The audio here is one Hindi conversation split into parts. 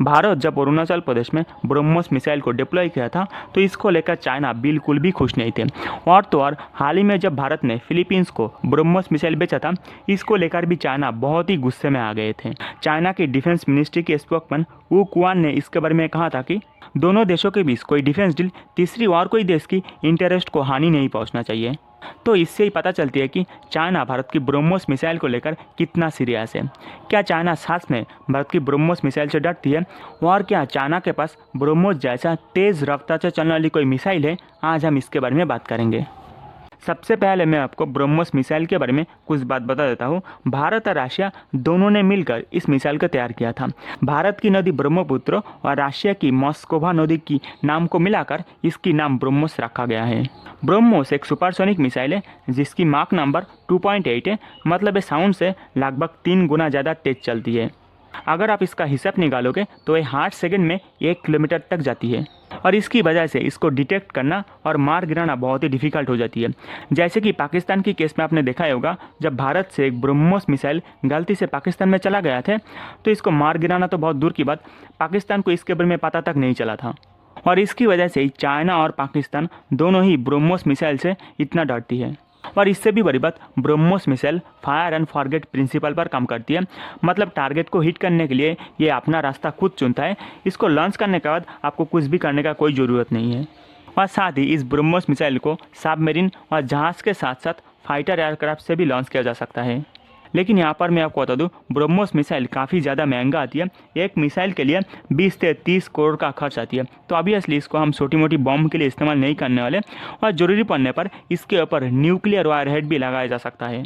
भारत जब अरुणाचल प्रदेश में ब्रह्मोस मिसाइल को डिप्लॉय किया था तो इसको लेकर चाइना बिल्कुल भी खुश नहीं थे। और तो और हाल ही में जब भारत ने फिलीपींस को ब्रह्मोस मिसाइल बेचा था, इसको लेकर भी चाइना बहुत ही गुस्से में आ गए थे। चाइना की डिफेंस मिनिस्ट्री के स्पोकमैन वू कुआन ने इसके बारे में कहा था कि दोनों देशों के बीच कोई डिफेंस डील तीसरी और कोई देश की इंटरेस्ट को हानि नहीं पहुंचना चाहिए। तो इससे ही पता चलती है कि चाइना भारत की ब्रह्मोस मिसाइल को लेकर कितना सीरियस है। क्या चाइना सच में भारत की ब्रह्मोस मिसाइल से डरती है, और क्या चाइना के पास ब्रह्मोस जैसा तेज़ रफ्तार से चलने वाली कोई मिसाइल है? आज हम इसके बारे में बात करेंगे। सबसे पहले मैं आपको ब्रह्मोस मिसाइल के बारे में कुछ बात बता देता हूँ। भारत और रशिया दोनों ने मिलकर इस मिसाइल को तैयार किया था। भारत की नदी ब्रह्मपुत्र और रशिया की मॉस्कोवा नदी की नाम को मिलाकर इसकी नाम ब्रह्मोस रखा गया है। ब्रह्मोस एक सुपरसोनिक मिसाइल है जिसकी माक नंबर 2.8 है, मतलब साउंड से लगभग 3 गुना ज़्यादा तेज चलती है। अगर आप इसका हिसाब निकालोगे तो ये 8 सेकंड में 1 किलोमीटर तक जाती है, और इसकी वजह से इसको डिटेक्ट करना और मार गिराना बहुत ही डिफ़िकल्ट हो जाती है। जैसे कि पाकिस्तान की केस में आपने देखा ही होगा, जब भारत से एक ब्रह्मोस मिसाइल गलती से पाकिस्तान में चला गया था तो इसको मार गिराना तो बहुत दूर की बात, पाकिस्तान को इसके बारे में पता तक नहीं चला था। और इसकी वजह से चाइना और पाकिस्तान दोनों ही ब्रह्मोस मिसाइल से इतना डरती है। और इससे भी बड़ी बात, BrahMos missile fire and forget principle पर काम करती है, मतलब टारगेट को हिट करने के लिए ये अपना रास्ता खुद चुनता है। इसको लॉन्च करने के बाद आपको कुछ भी करने का कोई ज़रूरत नहीं है। और साथ ही इस ब्रह्मोस मिसाइल को सबमरीन और जहाज़ के साथ साथ फाइटर एयरक्राफ्ट से भी लॉन्च किया जा सकता है। लेकिन यहाँ पर मैं आपको बता दूँ, ब्रह्मोस मिसाइल काफ़ी ज़्यादा महंगा आती है। एक मिसाइल के लिए 20 से 30 करोड़ का खर्च आती है। तो ऑब्वियसली इसको हम छोटी मोटी बॉम्ब के लिए इस्तेमाल नहीं करने वाले, और ज़रूरी पड़ने पर इसके ऊपर न्यूक्लियर वारहेड भी लगाया जा सकता है।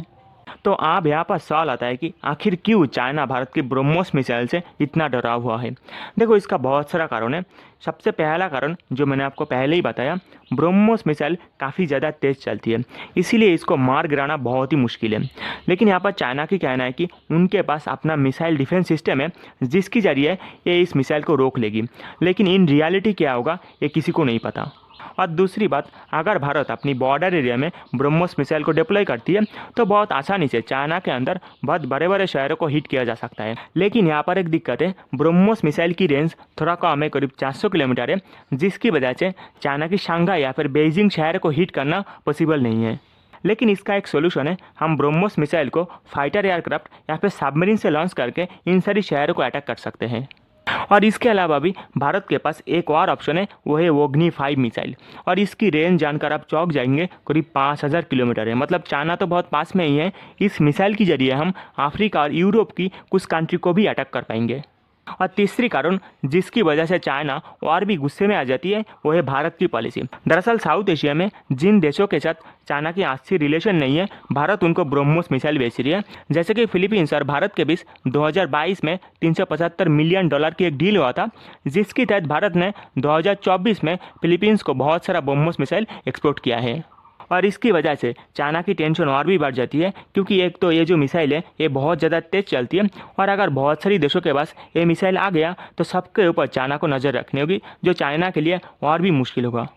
तो अब यहाँ पर सवाल आता है कि आखिर क्यों चाइना भारत की ब्रह्मोस मिसाइल से इतना डरा हुआ है। देखो, इसका बहुत सारा कारण है। सबसे पहला कारण जो मैंने आपको पहले ही बताया, ब्रह्मोस मिसाइल काफ़ी ज़्यादा तेज़ चलती है, इसीलिए इसको मार गिराना बहुत ही मुश्किल है। लेकिन यहाँ पर चाइना की कहना है कि उनके पास अपना मिसाइल डिफेंस सिस्टम है जिसके जरिए ये इस मिसाइल को रोक लेगी। लेकिन इन रियलिटी क्या होगा ये किसी को नहीं पता। और दूसरी बात, अगर भारत अपनी बॉर्डर एरिया में ब्रह्मोस मिसाइल को डिप्लॉय करती है तो बहुत आसानी से चाइना के अंदर बहुत बड़े बड़े शहरों को हिट किया जा सकता है। लेकिन यहाँ पर एक दिक्कत है, ब्रह्मोस मिसाइल की रेंज थोड़ा कम है, करीब 400 किलोमीटर है, जिसकी वजह से चाइना की शंघाई या फिर बीजिंग शहर को हिट करना पॉसिबल नहीं है। लेकिन इसका एक सोल्यूशन है, हम ब्रह्मोस मिसाइल को फाइटर एयरक्राफ्ट या फिर सबमरीन से लॉन्च करके इन सारी शहरों को अटैक कर सकते हैं। और इसके अलावा भी भारत के पास एक और ऑप्शन है, वो है अग्नि 5 मिसाइल, और इसकी रेंज जानकर आप चौंक जाएंगे, करीब 5000 किलोमीटर है, मतलब चाइना तो बहुत पास में ही है। इस मिसाइल के जरिए हम अफ्रीका और यूरोप की कुछ कंट्री को भी अटैक कर पाएंगे। और तीसरी कारण जिसकी वजह से चाइना और भी गुस्से में आ जाती है, वो है भारत की पॉलिसी। दरअसल साउथ एशिया में जिन देशों के साथ चाइना की अच्छी रिलेशन नहीं है, भारत उनको ब्रह्मोस मिसाइल बेच रही है। जैसे कि फिलीपींस और भारत के बीच 2022 में $375 मिलियन की एक डील हुआ था, जिसके तहत भारत ने 2024 में फिलीपींस को बहुत सारा ब्रह्मोस मिसाइल एक्सपोर्ट किया है। और इसकी वजह से चाइना की टेंशन और भी बढ़ जाती है, क्योंकि एक तो ये जो मिसाइल है ये बहुत ज़्यादा तेज़ चलती है, और अगर बहुत सारी देशों के पास ये मिसाइल आ गया तो सबके ऊपर चाइना को नज़र रखनी होगी, जो चाइना के लिए और भी मुश्किल होगा।